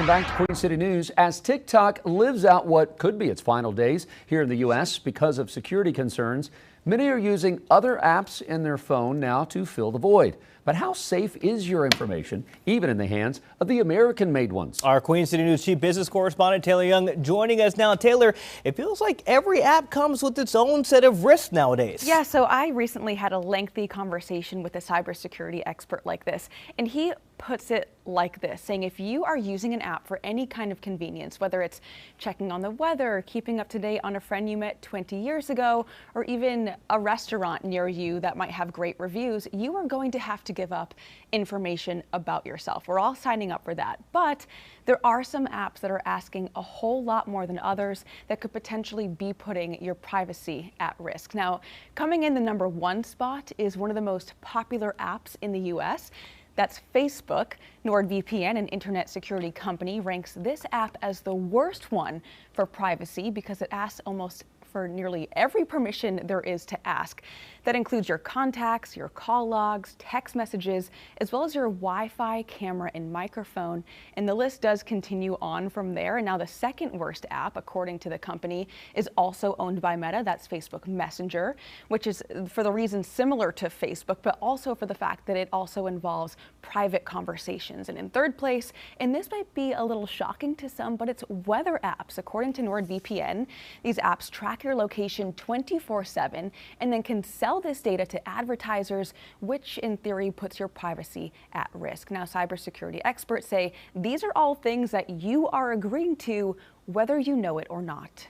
Welcome back to Queen City News. As TikTok lives out what could be its final days here in the U.S. because of security concerns, many are using other apps in their phone now to fill the void. But how safe is your information, even in the hands of the American-made ones? Our Queen City News Chief Business Correspondent Taylor Young joining us now. Taylor, it feels like every app comes with its own set of risks nowadays. Yeah, so I recently had a lengthy conversation with a cybersecurity expert like this, and he puts it like this, saying if you are using an app for any kind of convenience, whether it's checking on the weather, keeping up to date on a friend you met 20 years ago, or even a restaurant near you that might have great reviews, you are going to have to give up information about yourself. We're all signing up for that, but there are some apps that are asking a whole lot more than others that could potentially be putting your privacy at risk. Now, coming in the #1 spot is one of the most popular apps in the US. That's Facebook. NordVPN, an internet security company, ranks this app as the worst one for privacy because it asks almost for nearly every permission there is to ask. That includes your contacts, your call logs, text messages, as well as your Wi-Fi, camera, and microphone. And the list does continue on from there. And now the second worst app, according to the company, is also owned by Meta. That's Facebook Messenger, which is for the reason similar to Facebook, but also for the fact that it also involves private conversations. And in third place, and this might be a little shocking to some, but it's weather apps. According to NordVPN, these apps track your location 24/7 and then can sell this data to advertisers, which in theory puts your privacy at risk. Now, cybersecurity experts say these are all things that you are agreeing to, whether you know it or not.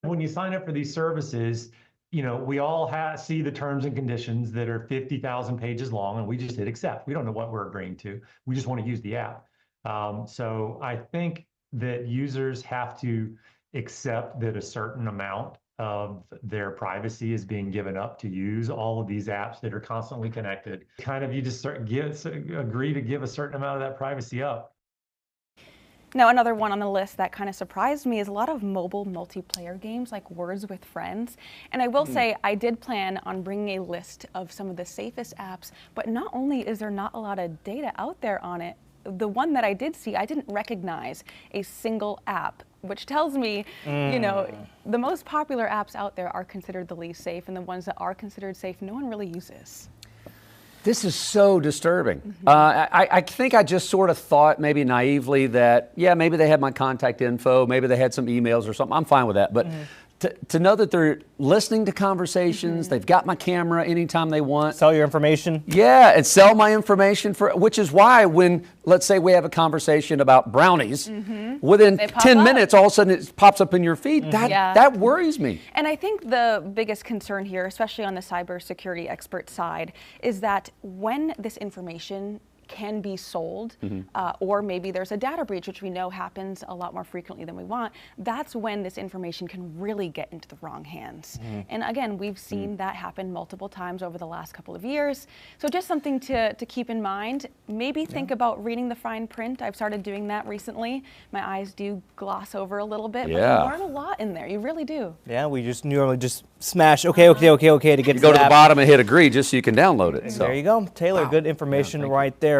When you sign up for these services, we all see the terms and conditions that are 50,000 pages long, and we just hit accept. We don't know what we're agreeing to. We just want to use the app. So I think that users have to accept that a certain amount of their privacy is being given up to use all of these apps that are constantly connected. You just agree to give a certain amount of that privacy up. Now, another one on the list that kind of surprised me is a lot of mobile multiplayer games like Words with Friends. And I will say I did plan on bringing a list of some of the safest apps, but not only is there not a lot of data out there on it, the one that I did see, I didn't recognize a single app, which tells me, the most popular apps out there are considered the least safe, and the ones that are considered safe, no one really uses. This is so disturbing. I think I just sort of thought maybe naively that, yeah, maybe they had my contact info, maybe they had some emails or something. I'm fine with that. But to know that they're listening to conversations, they've got my camera anytime they want. Sell your information. Yeah, and sell my information which is why when, let's say we have a conversation about brownies, within 10 minutes, all of a sudden it pops up in your feed. That worries me. And I think the biggest concern here, especially on the cybersecurity expert side, is that when this information can be sold, or maybe there's a data breach, which we know happens a lot more frequently than we want, that's when this information can really get into the wrong hands. And again, we've seen that happen multiple times over the last couple of years. So just something to keep in mind. Maybe think about reading the fine print. I've started doing that recently. My eyes do gloss over a little bit, but you learn a lot in there. You really do. Yeah, we just normally just smash okay to get you to go to the bottom and hit agree just so you can download it. So there you go. Taylor, good information right there.